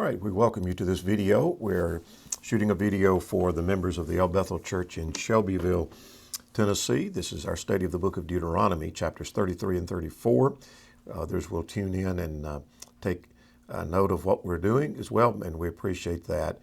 All right, we welcome you to this video. We're shooting a video for the members of the El Bethel Church in Shelbyville, Tennessee. This is our study of the book of Deuteronomy, chapters 33 and 34. Others will tune in and take note of what we're doing as well, and we appreciate that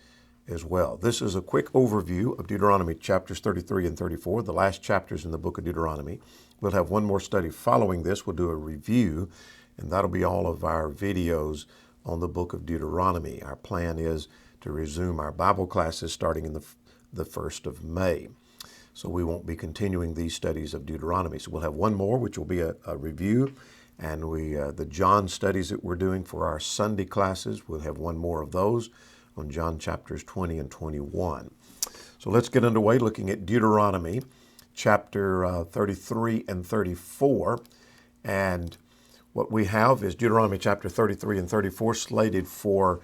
as well. This is a quick overview of Deuteronomy chapters 33 and 34, the last chapters in the book of Deuteronomy. We'll have one more study following this. We'll do a review, and that'll be all of our videos on the book of Deuteronomy. Our plan is to resume our Bible classes starting in the 1st of May. So we won't be continuing these studies of Deuteronomy. So we'll have one more, which will be a review, and the John studies that we're doing for our Sunday classes, we'll have one more of those on John chapters 20 and 21. So let's get underway looking at Deuteronomy chapter 33 and 34. And what we have is Deuteronomy chapter 33 and 34 slated for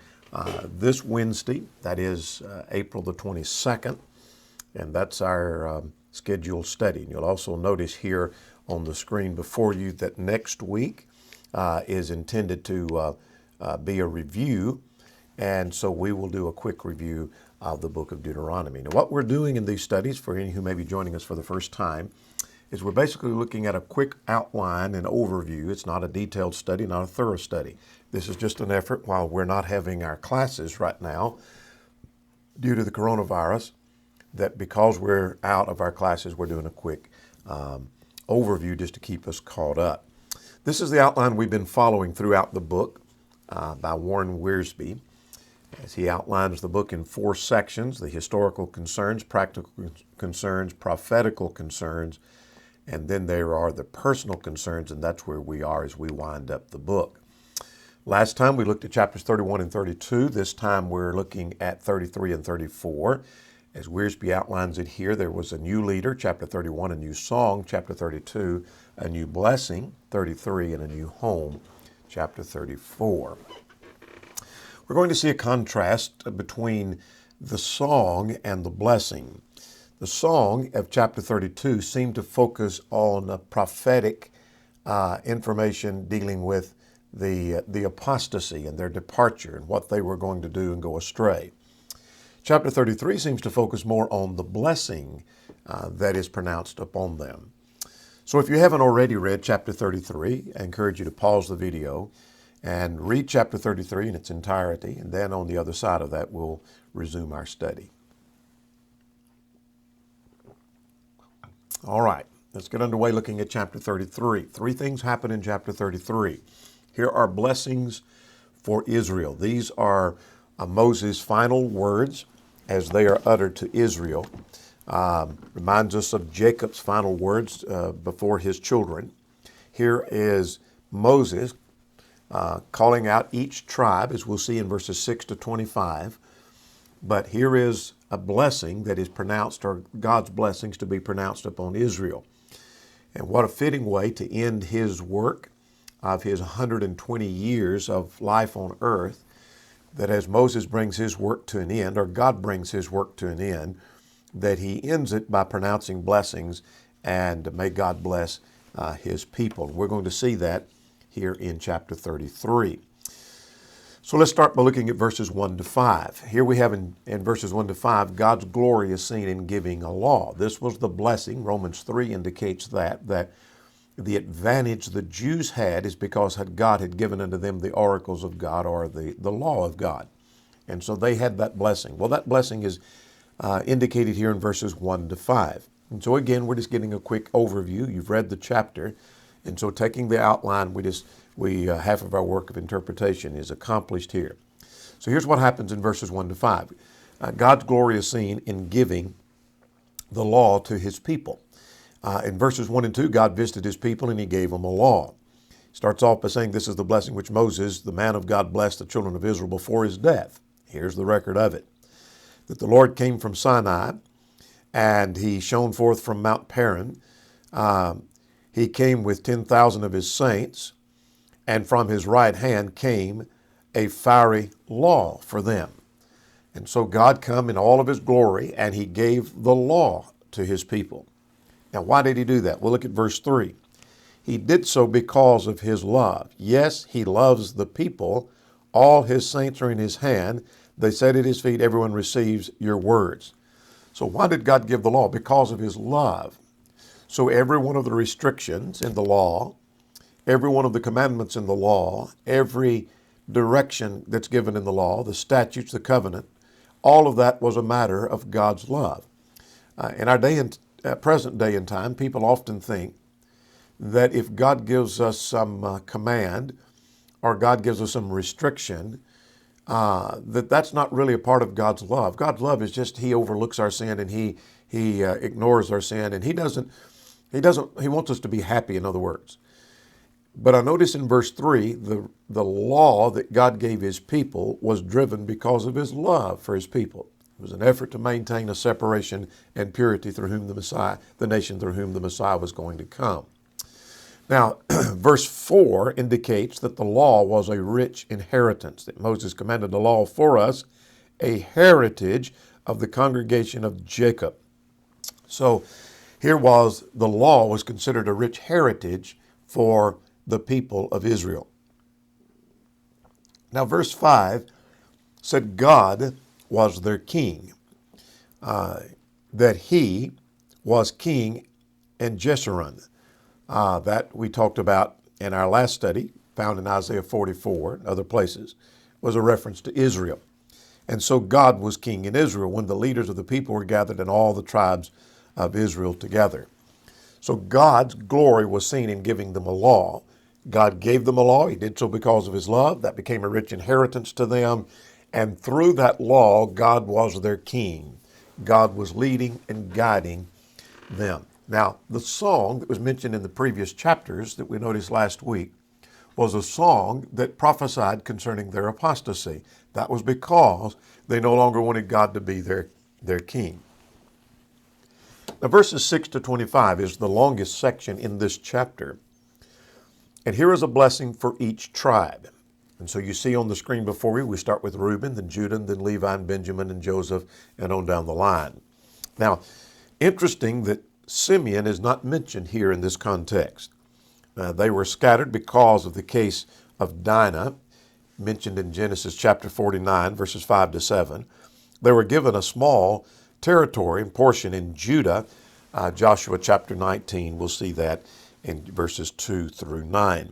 this Wednesday, that is April the 22nd, and that's our scheduled study. And you'll also notice here on the screen before you that next week is intended to be a review, and so we will do a quick review of the book of Deuteronomy. Now, what we're doing in these studies, for any who may be joining us for the first time, is we're basically looking at a quick outline and overview. It's not a detailed study, not a thorough study. This is just an effort while we're not having our classes right now due to the coronavirus, that because we're out of our classes, we're doing a quick overview just to keep us caught up. This is the outline we've been following throughout the book by Warren Wiersbe, as he outlines the book in 4 sections: the historical concerns, practical concerns, prophetical concerns, and then there are the personal concerns, and that's where we are as we wind up the book. Last time we looked at chapters 31 and 32. This time we're looking at 33 and 34. As Wiersbe outlines it here, there was a new leader, chapter 31, a new song, chapter 32, a new blessing, 33, and a new home, chapter 34. We're going to see a contrast between the song and the blessing. The song of chapter 32 seemed to focus on prophetic information dealing with the apostasy and their departure and what they were going to do and go astray. Chapter 33 seems to focus more on the blessing that is pronounced upon them. So if you haven't already read chapter 33, I encourage you to pause the video and read chapter 33 in its entirety, and then on the other side of that, we'll resume our study. All right, let's get underway looking at chapter 33. 3 things happen in chapter 33. Here are blessings for Israel. These are Moses' final words as they are uttered to Israel. Reminds us of Jacob's final words before his children. Here is Moses calling out each tribe, as we'll see in verses 6 to 25. But here is a blessing that is pronounced, or God's blessings to be pronounced upon Israel. And what a fitting way to end his work of his 120 years of life on earth, that as Moses brings his work to an end, or God brings his work to an end, that he ends it by pronouncing blessings, and may God bless his people. We're going to see that here in chapter 33. So let's start by looking at verses 1 to 5. Here we have in verses 1 to 5, God's glory is seen in giving a law. This was the blessing. Romans 3 indicates that the advantage the Jews had is because God had given unto them the oracles of God, or the law of God. And so they had that blessing. Well, that blessing is indicated here in verses 1 to 5. And so again, we're just getting a quick overview. You've read the chapter. And so taking the outline, half of our work of interpretation is accomplished here. So here's what happens in verses 1 to 5. God's glory is seen in giving the law to his people. In verses 1 and 2, God visited his people and he gave them a law. Starts off by saying, this is the blessing which Moses, the man of God, blessed the children of Israel before his death. Here's the record of it. That the Lord came from Sinai, and he shone forth from Mount Paran. He came with 10,000 of his saints, and from his right hand came a fiery law for them. And so God come in all of his glory, and he gave the law to his people. Now, why did he do that? Well, look at verse 3. He did so because of his love. Yes, he loves the people All his saints are in his hand. They sit at his feet. Everyone receives your words. So why did God give the law? Because of his love. So every one of the restrictions in the law, every one of the commandments in the law, every direction that's given in the law, the statutes, the covenant, all of that was a matter of God's love. In our present day and time, people often think that if God gives us some command or God gives us some restriction, that's not really a part of God's love. God's love is just He overlooks our sin and He ignores our sin, and He wants us to be happy, in other words. But I notice in verse 3, the law that God gave His people was driven because of His love for His people. It was an effort to maintain a separation and purity through whom the nation through whom the Messiah was going to come. Now, verse 4 indicates that the law was a rich inheritance, that Moses commanded the law for us, a heritage of the congregation of Jacob. So here the law was considered a rich heritage for the people of Israel. Now, verse 5 said God was their king, that He was king in Jeshurun. That we talked about in our last study, found in Isaiah 44 and other places, was a reference to Israel. And so God was king in Israel when the leaders of the people were gathered and all the tribes of Israel together. So God's glory was seen in giving them a law. God gave them a law. He did so because of His love. That became a rich inheritance to them. And through that law, God was their king. God was leading and guiding them. Now, the song that was mentioned in the previous chapters that we noticed last week was a song that prophesied concerning their apostasy. That was because they no longer wanted God to be their king. Now, verses 6 to 25 is the longest section in this chapter. And here is a blessing for each tribe. And so you see on the screen before we start with Reuben, then Judah, then Levi, and Benjamin, and Joseph, and on down the line. Now, interesting that Simeon is not mentioned here in this context. They were scattered because of the case of Dinah, mentioned in Genesis chapter 49, verses 5 to 7. They were given a small territory and portion in Judah. Joshua chapter 19, we'll see that in verses 2 through 9.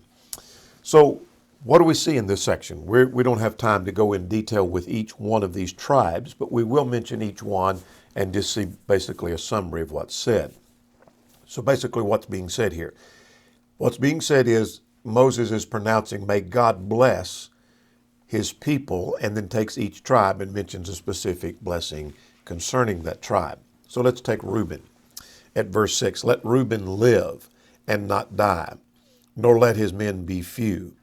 So what do we see in this section? We don't have time to go in detail with each one of these tribes, but we will mention each one and just see basically a summary of what's said. So basically what's being said here? What's being said is Moses is pronouncing, may God bless his people, and then takes each tribe and mentions a specific blessing concerning that tribe. So let's take Reuben. At verse 6, let Reuben live and not die, nor let his men be few.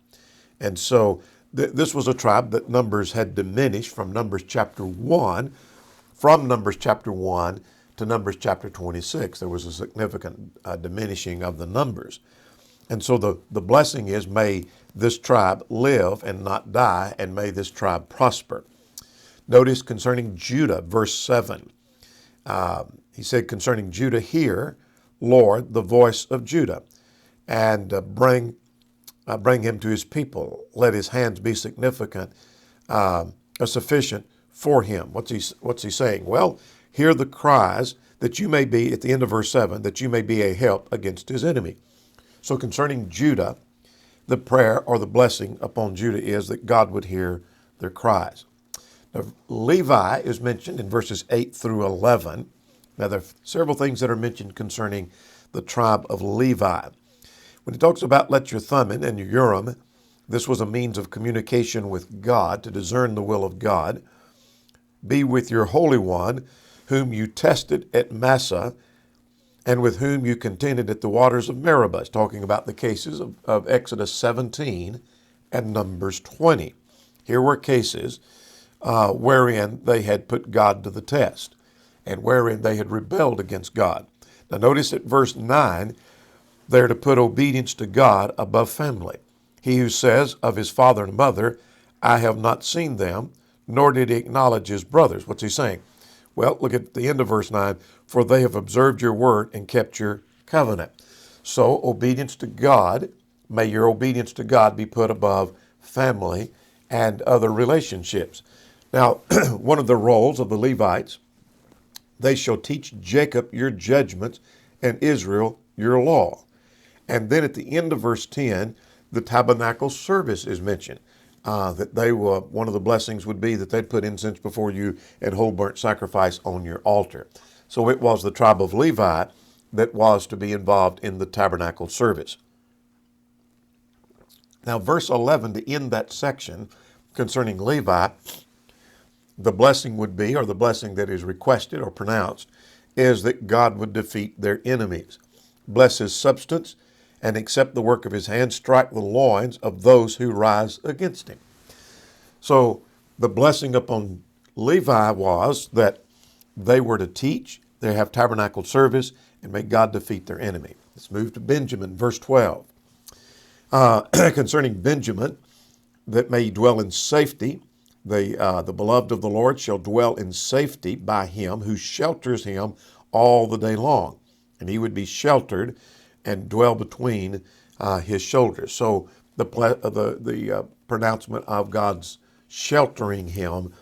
And so this was a tribe that numbers had diminished from Numbers chapter 1 to Numbers chapter 26. There was a significant diminishing of the numbers. And so the blessing is, may this tribe live and not die, and may this tribe prosper. Notice concerning Judah, verse 7. He said concerning Judah, hear, Lord, the voice of Judah, and bring him to his people. Let his hands be sufficient for him. What's he saying? Well, hear the cries that you may be, at the end of verse 7, that you may be a help against his enemy. So concerning Judah, the prayer or the blessing upon Judah is that God would hear their cries. Now, Levi is mentioned in verses 8 through 11. Now, there are several things that are mentioned concerning the tribe of Levi. When he talks about let your Thummim and your Urim, this was a means of communication with God to discern the will of God. Be with your Holy One, whom you tested at Massah, and with whom you contended at the waters of Meribah. It's talking about the cases of Exodus 17 and Numbers 20. Here were cases wherein they had put God to the test and wherein they had rebelled against God. Now notice at verse 9, they're to put obedience to God above family. He who says of his father and mother, I have not seen them, nor did he acknowledge his brothers. What's he saying? Well, look at the end of verse 9. For they have observed your word and kept your covenant. So obedience to God, may your obedience to God be put above family and other relationships. Now, one of the roles of the Levites, they shall teach Jacob your judgments and Israel your law. And then at the end of verse 10, the tabernacle service is mentioned. That they will, one of the blessings would be that they'd put incense before you and whole burnt sacrifice on your altar. So it was the tribe of Levi that was to be involved in the tabernacle service. Now, verse 11, to end that section concerning Levi, the blessing would be, or the blessing that is requested or pronounced, is that God would defeat their enemies, bless his substance, and accept the work of his hands, strike the loins of those who rise against him. So the blessing upon Levi was that they were to teach, they have tabernacle service, and may God defeat their enemy. Let's move to Benjamin, verse 12. Concerning Benjamin, that may dwell in safety, the beloved of the Lord shall dwell in safety by him who shelters him all the day long. And he would be sheltered and dwell between his shoulders. So the pronouncement of God's sheltering him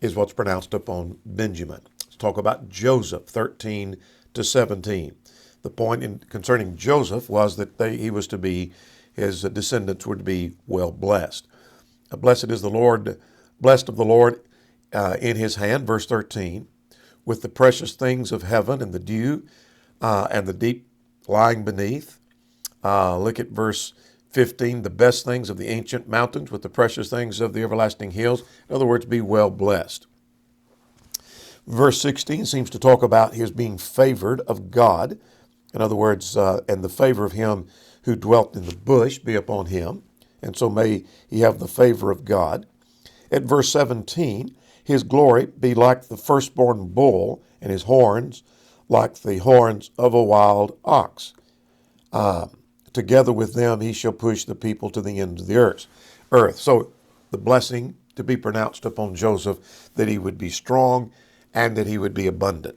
is what's pronounced upon Benjamin. Let's talk about Joseph, 13 to 17. The point concerning Joseph was that he was to be, his descendants were to be well blessed. Blessed is the Lord, blessed of the Lord in his hand, verse 13, with the precious things of heaven and the dew and the deep lying beneath. Look at verse 15, the best things of the ancient mountains with the precious things of the everlasting hills. In other words, be well blessed. Verse 16 seems to talk about his being favored of God. In other words, and the favor of him who dwelt in the bush be upon him. And so may he have the favor of God. At verse 17, his glory be like the firstborn bull, and his horns like the horns of a wild ox. Together with them he shall push the people to the ends of the earth. So the blessing to be pronounced upon Joseph, that he would be strong and that he would be abundant.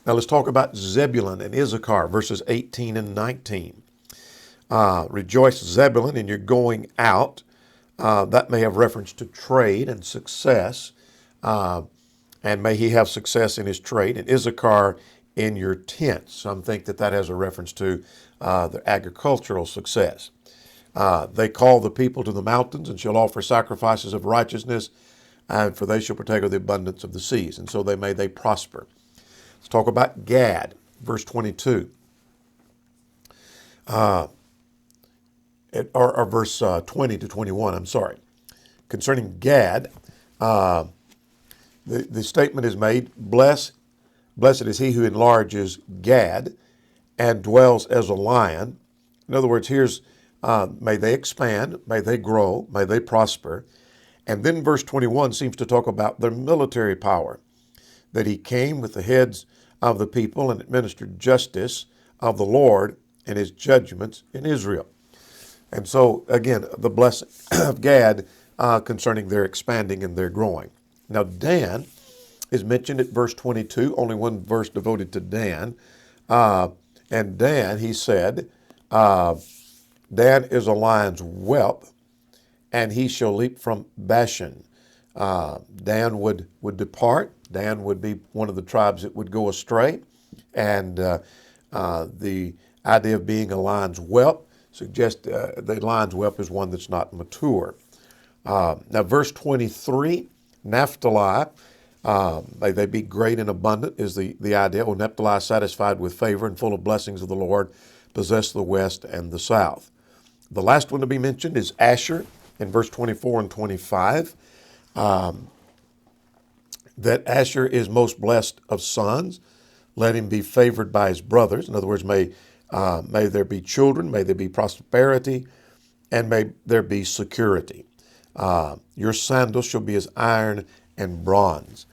Now let's talk about Zebulun and Issachar, verses 18 and 19. Rejoice, Zebulun, in your going out. That may have reference to trade and success. And may he have success in his trade. And Issachar, in your tents. Some think that has a reference to the agricultural success. They call the people to the mountains and shall offer sacrifices of righteousness, and for they shall partake of the abundance of the seas. And so they prosper. Let's talk about Gad, verse 22. Or verse 20 to 21, I'm sorry. Concerning Gad, the statement is made, blessed is he who enlarges Gad and dwells as a lion. In other words, here's, may they expand, may they grow, may they prosper. And then verse 21 seems to talk about their military power, that he came with the heads of the people and administered justice of the Lord and his judgments in Israel. And so, again, the blessing of Gad concerning their expanding and their growing. Now, Dan is mentioned at verse 22, only one verse devoted to Dan. And Dan, he said, Dan is a lion's whelp, and he shall leap from Bashan. Dan would depart. Dan would be one of the tribes that would go astray. And the idea of being a lion's whelp suggests the lion's whelp is one that's not mature. Now, verse 23, Naphtali, may they be great and abundant is the idea. Oh, Naphtali is satisfied with favor and full of blessings of the Lord, possess the west and the south. The last one to be mentioned is Asher in verse 24 and 25. That Asher is most blessed of sons. Let him be favored by his brothers. In other words, may there be children, may there be prosperity, and may there be security. Your sandals shall be as iron and bronze.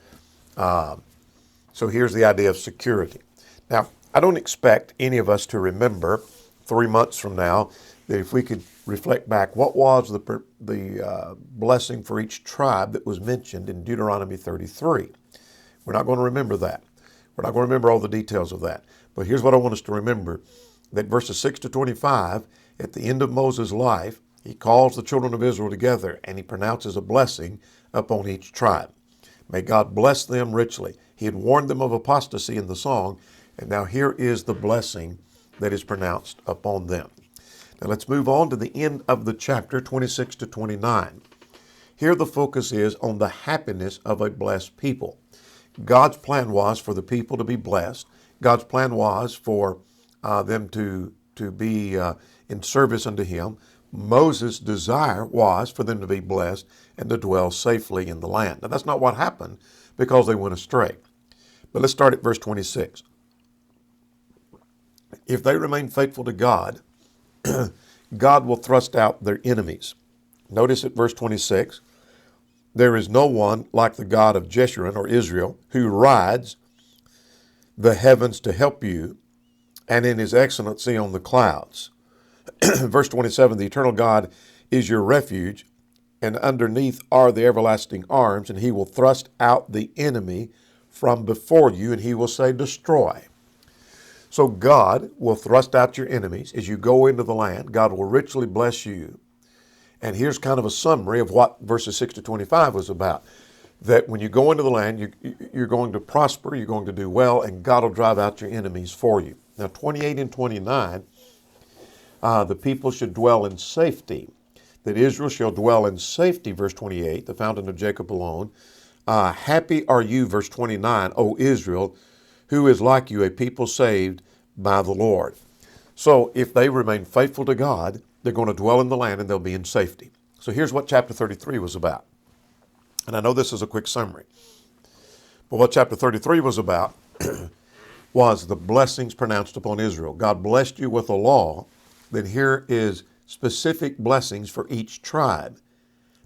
So here's the idea of security. Now, I don't expect any of us to remember 3 months from now that if we could reflect back, what was the blessing for each tribe that was mentioned in Deuteronomy 33? We're not going to remember that. We're not going to remember all the details of that. But here's what I want us to remember, that verses 6 to 25, at the end of Moses' life, He calls the children of Israel together, and he pronounces a blessing upon each tribe. May God bless them richly. He had warned them of apostasy in the song, and now here is the blessing that is pronounced upon them. Now let's move on to the end of the chapter, 26 to 29. Here the focus is on the happiness of a blessed people. God's plan was for the people to be blessed. God's plan was for them to be in service unto him. Moses' desire was for them to be blessed and to dwell safely in the land. Now that's not what happened because they went astray. But let's start at verse 26. If they remain faithful to God, God will thrust out their enemies. Notice at verse 26, there is no one like the God of Jeshurun or Israel who rides the heavens to help you and in his excellency on the clouds. Verse 27, the eternal God is your refuge, and underneath are the everlasting arms, and he will thrust out the enemy from before you, and he will say, destroy. So God will thrust out your enemies as you go into the land. God will richly bless you. And here's kind of a summary of what verses 6 to 25 was about. That when you go into the land, you're going to prosper, you're going to do well, and God will drive out your enemies for you. Now, 28 and 29, the people should dwell in safety. That Israel shall dwell in safety, verse 28, the fountain of Jacob alone. Happy are you, verse 29, O Israel, who is like you, a people saved by the Lord. So if they remain faithful to God, they're going to dwell in the land and they'll be in safety. So here's what chapter 33 was about. And I know this is a quick summary. But what chapter 33 was about was the blessings pronounced upon Israel. God blessed you with a law. Then here is specific blessings for each tribe.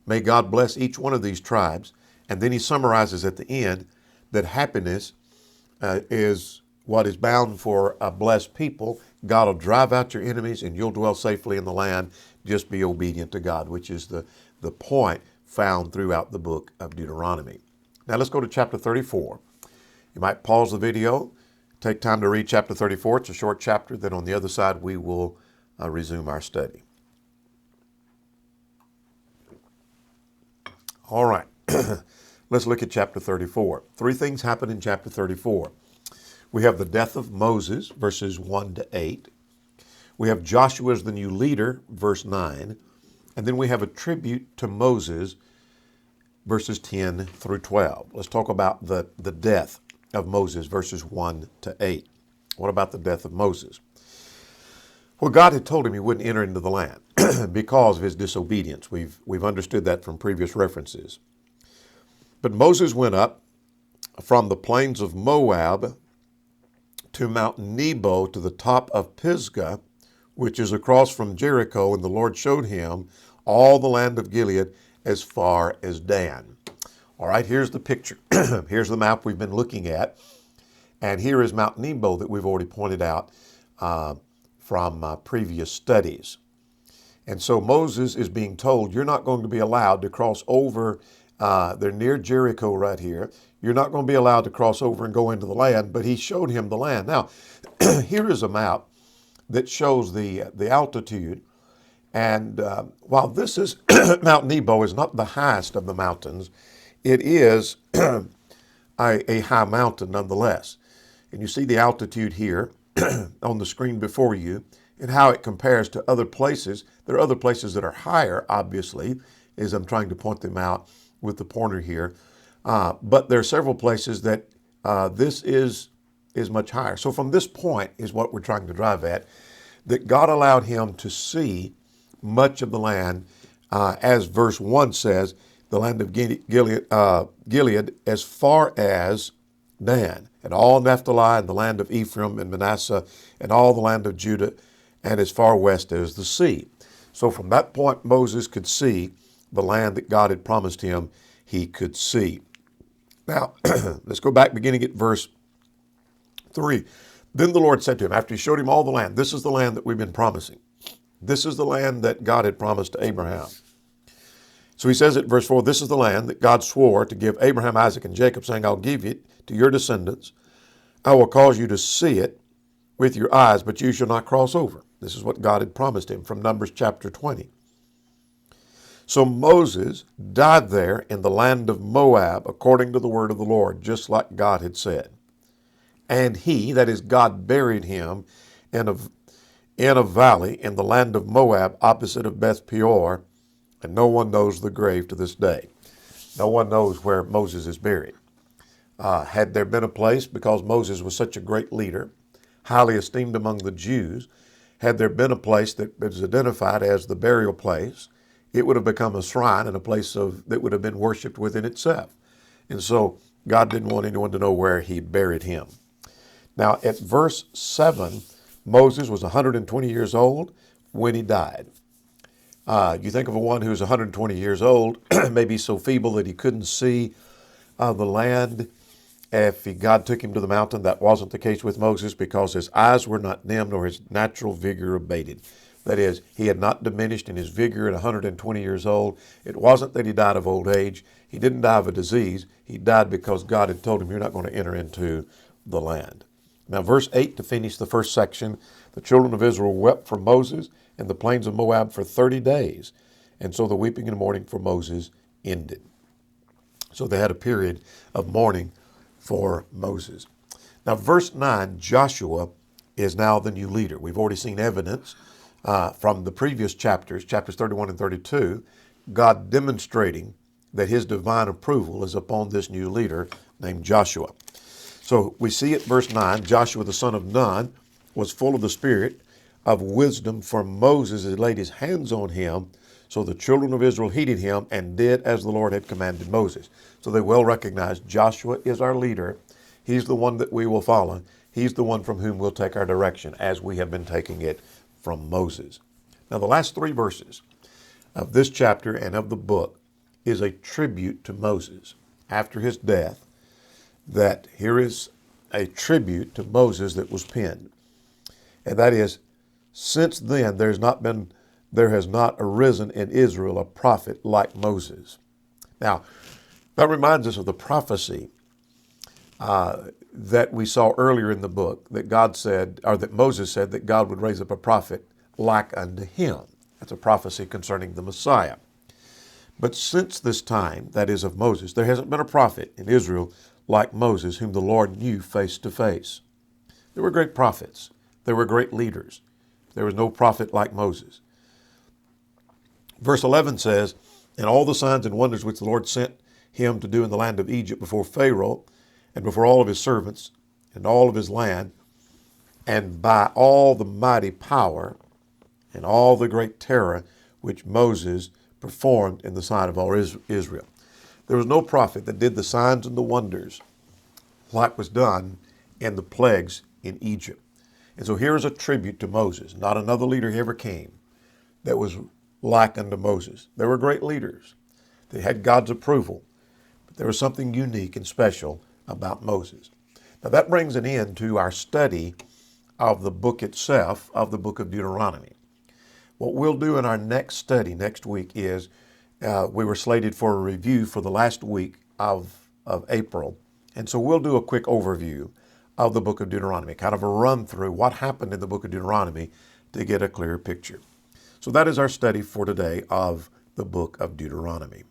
May God bless each one of these tribes. And then he summarizes at the end that happiness is what is bound for a blessed people. God will drive out your enemies and you'll dwell safely in the land. Just be obedient to God, which is the point found throughout the book of Deuteronomy. Now let's go to chapter 34. You might pause the video, take time to read chapter 34. It's a short chapter. Then on the other side, we will resume our study. All right. Let's look at chapter 34. Three things happen in chapter 34. We have the death of Moses, verses 1 to 8. We have Joshua as the new leader, verse 9. And then we have a tribute to Moses, verses 10 through 12. Let's talk about the death of Moses, verses 1 to 8. What about the death of Moses? Well, God had told him he wouldn't enter into the land because of his disobedience. We've understood that from previous references. But Moses went up from the plains of Moab to Mount Nebo to the top of Pisgah, which is across from Jericho, and the Lord showed him all the land of Gilead as far as Dan. All right, here's the picture. Here's the map we've been looking at. And here is Mount Nebo that we've already pointed out from previous studies. And so Moses is being told, you're not going to be allowed to cross over. They're near Jericho right here. You're not going to be allowed to cross over and go into the land, but he showed him the land. Now, here is a map that shows the altitude. And while this is, Mount Nebo is not the highest of the mountains, it is a high mountain nonetheless. And you see the altitude here on the screen before you and how it compares to other places. There are other places that are higher, obviously, as I'm trying to point them out with the pointer here. But there are several places that this is much higher. So from this point is what we're trying to drive at, that God allowed him to see much of the land, as verse 1 says, the land of Gilead as far as Dan, and all Naphtali, and the land of Ephraim and Manasseh, and all the land of Judah, and as far west as the sea. So from that point, Moses could see the land that God had promised him he could see. Now, let's go back beginning at verse 3. Then the Lord said to him, after he showed him all the land, this is the land that we've been promising. This is the land that God had promised to Abraham. So he says at verse 4, this is the land that God swore to give Abraham, Isaac, and Jacob, saying, I'll give it to your descendants. I will cause you to see it with your eyes, but you shall not cross over. This is what God had promised him from Numbers chapter 20. So Moses died there in the land of Moab according to the word of the Lord, just like God had said. And he, that is God, buried him in a valley in the land of Moab opposite of Beth Peor, and no one knows the grave to this day. No one knows where Moses is buried. Had there been a place, because Moses was such a great leader, highly esteemed among the Jews, had there been a place that was identified as the burial place, it would have become a shrine and a place that would have been worshipped within itself. And so God didn't want anyone to know where he buried him. Now at verse 7, Moses was 120 years old when he died. You think of one who's 120 years old, maybe so feeble that he couldn't see the land. If God took him to the mountain, that wasn't the case with Moses, because his eyes were not dim nor his natural vigor abated. That is, he had not diminished in his vigor at 120 years old. It wasn't that he died of old age. He didn't die of a disease. He died because God had told him, you're not going to enter into the land. Now, verse 8 to finish the first section, the children of Israel wept for Moses in the plains of Moab for 30 days. And so the weeping and mourning for Moses ended. So they had a period of mourning for Moses. Now, verse 9, Joshua is now the new leader. We've already seen evidence from the previous chapters 31 and 32, God demonstrating that his divine approval is upon this new leader named Joshua. So we see at verse 9, Joshua the son of Nun was full of the spirit of wisdom, for Moses had laid his hands on him. So the children of Israel heeded him and did as the Lord had commanded Moses. So they well recognize Joshua is our leader. He's the one that we will follow. He's the one from whom we'll take our direction, as we have been taking it from Moses. Now, the last 3 verses of this chapter and of the book is a tribute to Moses. After his death, that here is a tribute to Moses that was penned. And that is, since then there has not arisen in Israel a prophet like Moses. Now, that reminds us of the prophecy that we saw earlier in the book, that God said, or that Moses said, that God would raise up a prophet like unto him. That's a prophecy concerning the Messiah. But since this time, that is of Moses, there hasn't been a prophet in Israel like Moses, whom the Lord knew face to face. There were great prophets. There were great leaders. There was no prophet like Moses. Verse 11 says, and all the signs and wonders which the Lord sent him to do in the land of Egypt before Pharaoh and before all of his servants and all of his land, and by all the mighty power and all the great terror which Moses performed in the sight of all Israel. There was no prophet that did the signs and the wonders like was done in the plagues in Egypt. And so here is a tribute to Moses. Not another leader ever came that was like unto Moses. There were great leaders. They had God's approval. But there was something unique and special about Moses. Now that brings an end to our study of the book itself, of the book of Deuteronomy. What we'll do in our next study next week is we were slated for a review for the last week of April. And so we'll do a quick overview of the book of Deuteronomy, kind of a run through what happened in the book of Deuteronomy to get a clearer picture. So that is our study for today of the book of Deuteronomy.